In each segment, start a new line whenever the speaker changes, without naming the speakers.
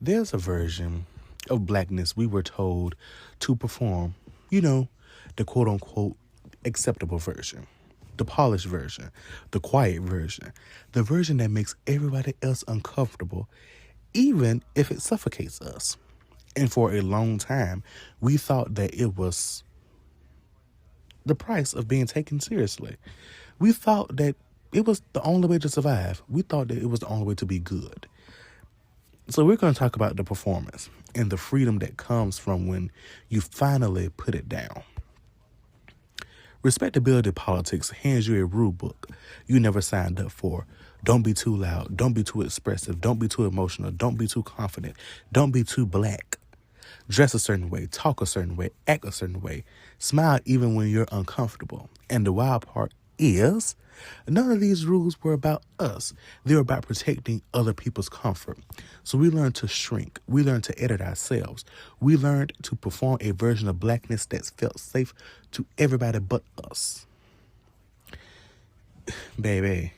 There's a version of blackness we were told to perform, you know, the quote unquote acceptable version, the polished version, the quiet version, the version that makes everybody else uncomfortable, even if it suffocates us. And for a long time, we thought that it was the price of being taken seriously. We thought that it was the only way to survive. We thought that it was the only way to be good. So we're going to talk about the performance and the freedom that comes from when you finally put it down. Respectability politics hands you a rule book you never signed up for. Don't be too loud. Don't be too expressive. Don't be too emotional. Don't be too confident. Don't be too black. Dress a certain way, talk a certain way, act a certain way. Smile even when you're uncomfortable. And the wild part is, none of these rules were about us. They were about protecting other people's comfort. So we learned to shrink. We learned to edit ourselves. We learned to perform a version of blackness that felt safe to everybody but us. Baby,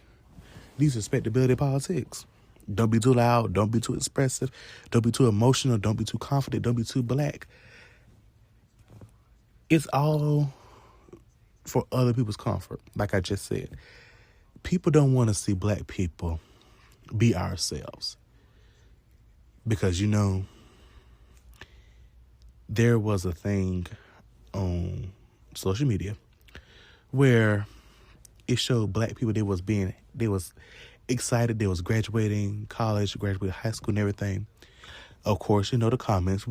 these respectability politics. Don't be too loud. Don't be too expressive. Don't be too emotional. Don't be too confident. Don't be too black. It's all for other people's comfort, like I just said. People don't want to see black people be ourselves. Because, there was a thing on social media where it showed black people they was excited, they was graduating college, graduating high school and everything. Of course, the comments.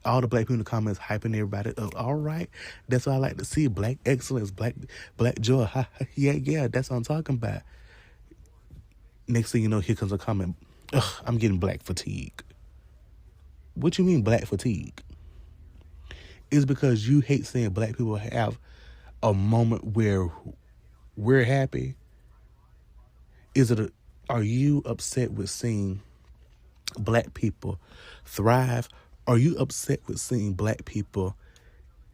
All the black people in the comments hyping everybody up. All right, that's what I like to see. Black excellence, black joy. Yeah, that's what I'm talking about. Next thing you know, here comes a comment. Ugh, I'm getting black fatigue. What you mean black fatigue? It's because you hate seeing black people have a moment where we're happy. Are you upset with seeing black people thrive? Are you upset with seeing black people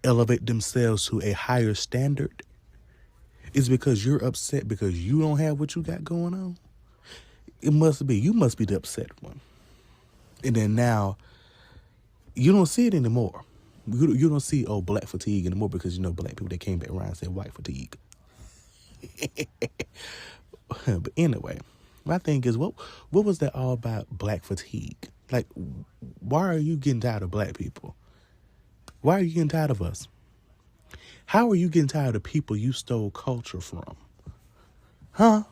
elevate themselves to a higher standard? It's because you're upset because you don't have what you got going on? You must be the upset one. And then now, you don't see it anymore. You don't see, black fatigue anymore because black people that came back around and said white fatigue. But anyway, my thing is, what was that all about, black fatigue? Like, why are you getting tired of black people? Why are you getting tired of us? How are you getting tired of people you stole culture from? Huh?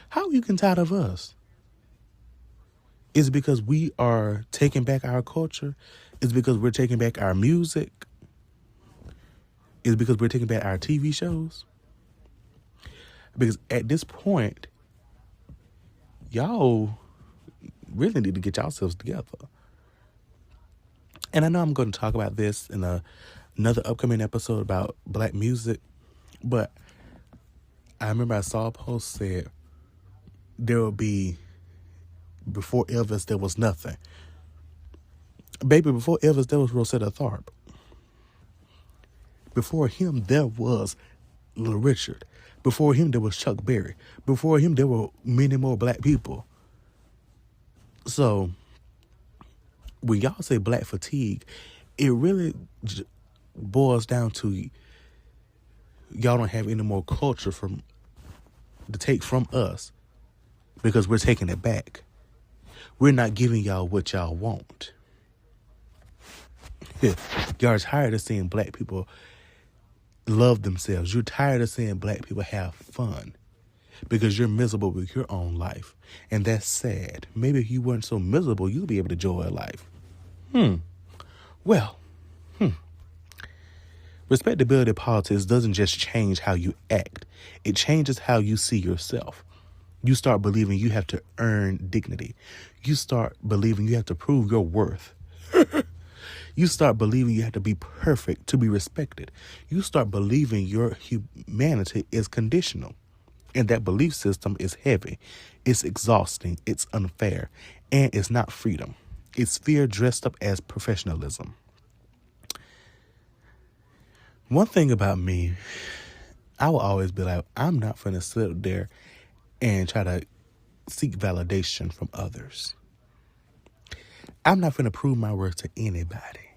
How are you getting tired of us? Is it because we are taking back our culture? Is it because we're taking back our music? Is it because we're taking back our TV shows? Because at this point, y'all really need to get yourselves together. And I know I'm going to talk about this in another upcoming episode about black music, but I remember I saw a post said there will be, before Elvis, there was nothing. Baby, before Elvis, there was Rosetta Tharpe. Before him, there was Little Richard. Before him, there was Chuck Berry. Before him, there were many more black people. So, when y'all say black fatigue, it really boils down to y'all don't have any more culture to take from us because we're taking it back. We're not giving y'all what y'all want. Y'all are tired of seeing black people love themselves. You're tired of seeing black people have fun because you're miserable with your own life. And that's sad. Maybe if you weren't so miserable, you'd be able to enjoy life. Well, respectability politics doesn't just change how you act. It changes how you see yourself. You start believing you have to earn dignity. You start believing you have to prove your worth. You start believing you have to be perfect to be respected. You start believing your humanity is conditional. And that belief system is heavy. It's exhausting. It's unfair. And it's not freedom. It's fear dressed up as professionalism. One thing about me, I will always be like, I'm not finna sit up there and try to seek validation from others. I'm not going to prove my worth to anybody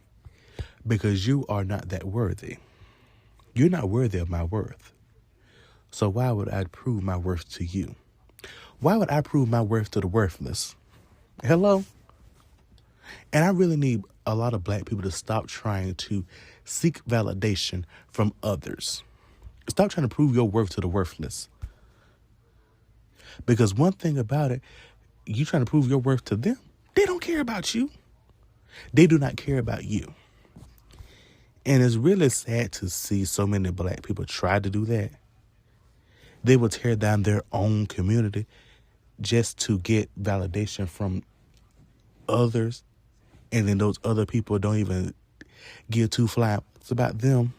because you are not that worthy. You're not worthy of my worth. So why would I prove my worth to you? Why would I prove my worth to the worthless? Hello? And I really need a lot of black people to stop trying to seek validation from others. Stop trying to prove your worth to the worthless. Because one thing about it, you trying to prove your worth to them, they don't care about you. They do not care about you. And it's really sad to see so many black people try to do that. They will tear down their own community just to get validation from others. And then those other people don't even give two flaps about them.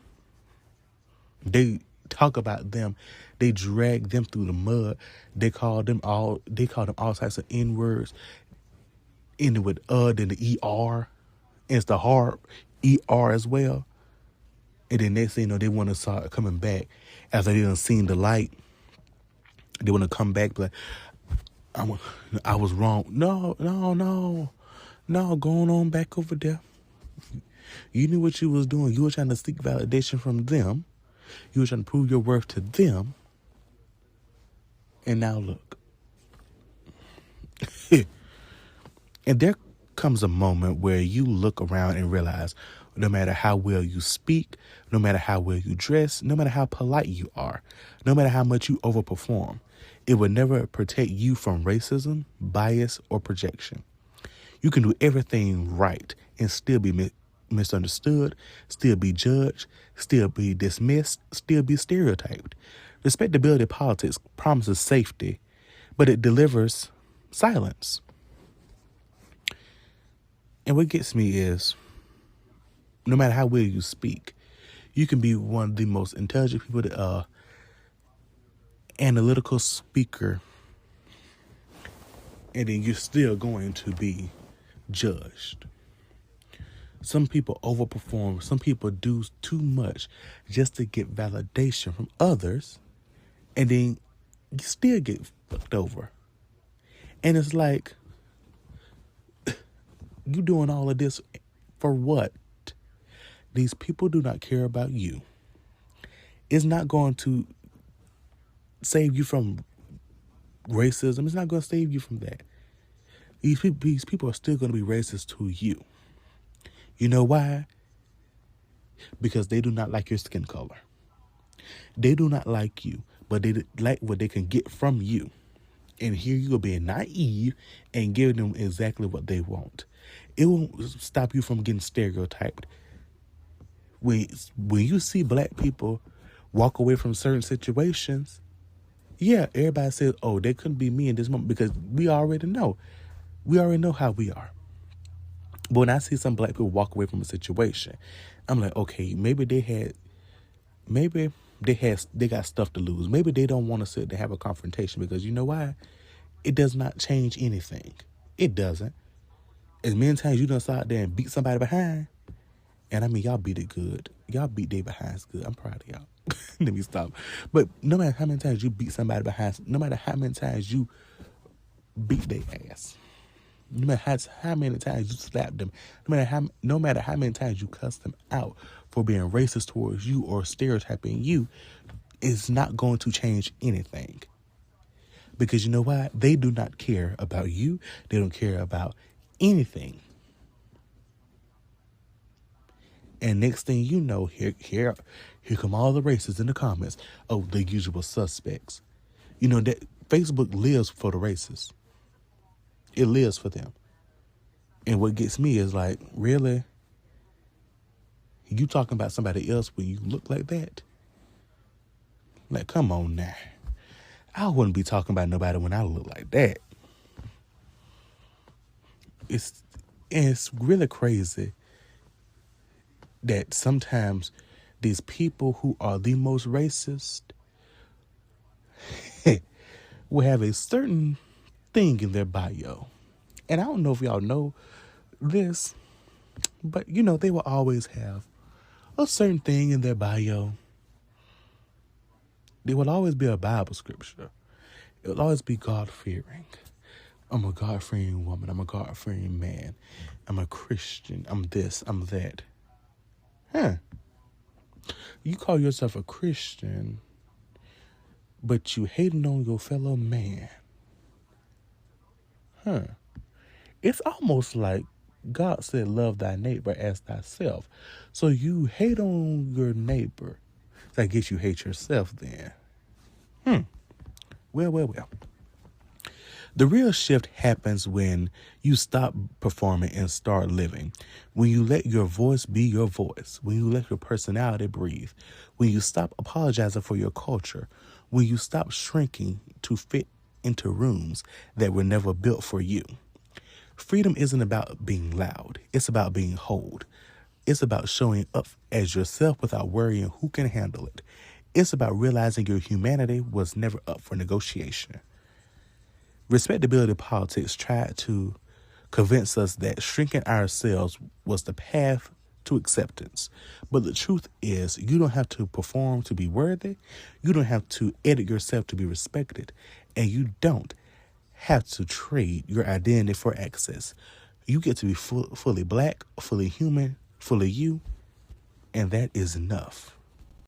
They talk about them. They drag them through the mud. They call them all types of N-words. Ending with then the ER. And it's the hard ER as well. And then next thing you know, they want to start coming back after they done seen the light. They want to come back, but I was wrong. No, going on back over there. You knew what you was doing. You were trying to seek validation from them. You were trying to prove your worth to them. And now look. And there comes a moment where you look around and realize no matter how well you speak, no matter how well you dress, no matter how polite you are, no matter how much you overperform, it will never protect you from racism, bias, or projection. You can do everything right and still be misunderstood, still be judged, still be dismissed, still be stereotyped. Respectability politics promises safety, but it delivers silence. And what gets me is, no matter how well you speak, you can be one of the most intelligent people, analytical speaker, and then you're still going to be judged. Some people overperform. Some people do too much just to get validation from others, and then you still get fucked over. And it's like, you doing all of this for what? These people do not care about you. It's not going to save you from racism. It's not going to save you from that. These people are still going to be racist to you. You know why? Because they do not like your skin color. They do not like you, but they like what they can get from you. And here you are being naive and giving them exactly what they want. It won't stop you from getting stereotyped. When you see black people walk away from certain situations, yeah, everybody says, oh, they couldn't be me in this moment, because we already know. We already know how we are. But when I see some black people walk away from a situation, I'm like, okay, maybe they got stuff to lose. Maybe they don't want to sit there have a confrontation, because you know why? It does not change anything. It doesn't. As many times you done sit out there and beat somebody behind, and I mean, y'all beat it good. Y'all beat their behinds good. I'm proud of y'all. Let me stop. But no matter how many times you beat somebody behind, no matter how many times you beat their ass, no matter how many times you slap them, no matter how many times you cuss them out for being racist towards you or stereotyping you, it's not going to change anything. Because you know why? They do not care about you. They don't care about anything. And next thing you know, here come all the racists in the comments. Oh, the usual suspects. You know that Facebook lives for the racists. It lives for them. And what gets me is like, really? You talking about somebody else when you look like that? Like, come on now. I wouldn't be talking about nobody when I look like that. It's really crazy that sometimes these people who are the most racist will have a certain thing in their bio. And I don't know if y'all know this, but you know, they will always have a certain thing in their bio. There will always be a Bible scripture. It will always be God-fearing. I'm a God-fearing woman. I'm a God-fearing man. I'm a Christian. I'm this. I'm that. Huh. You call yourself a Christian, but you hating on your fellow man. Huh. It's almost like God said, love thy neighbor as thyself. So you hate on your neighbor. So I guess you hate yourself then. Well. The real shift happens when you stop performing and start living. When you let your voice be your voice. When you let your personality breathe. When you stop apologizing for your culture. When you stop shrinking to fit into rooms that were never built for you. Freedom isn't about being loud. It's about being whole. It's about showing up as yourself without worrying who can handle it. It's about realizing your humanity was never up for negotiation. Respectability politics tried to convince us that shrinking ourselves was the path to acceptance. But the truth is, you don't have to perform to be worthy. You don't have to edit yourself to be respected. And you don't have to trade your identity for access. You get to be fully black, fully human, fully you, and that is enough.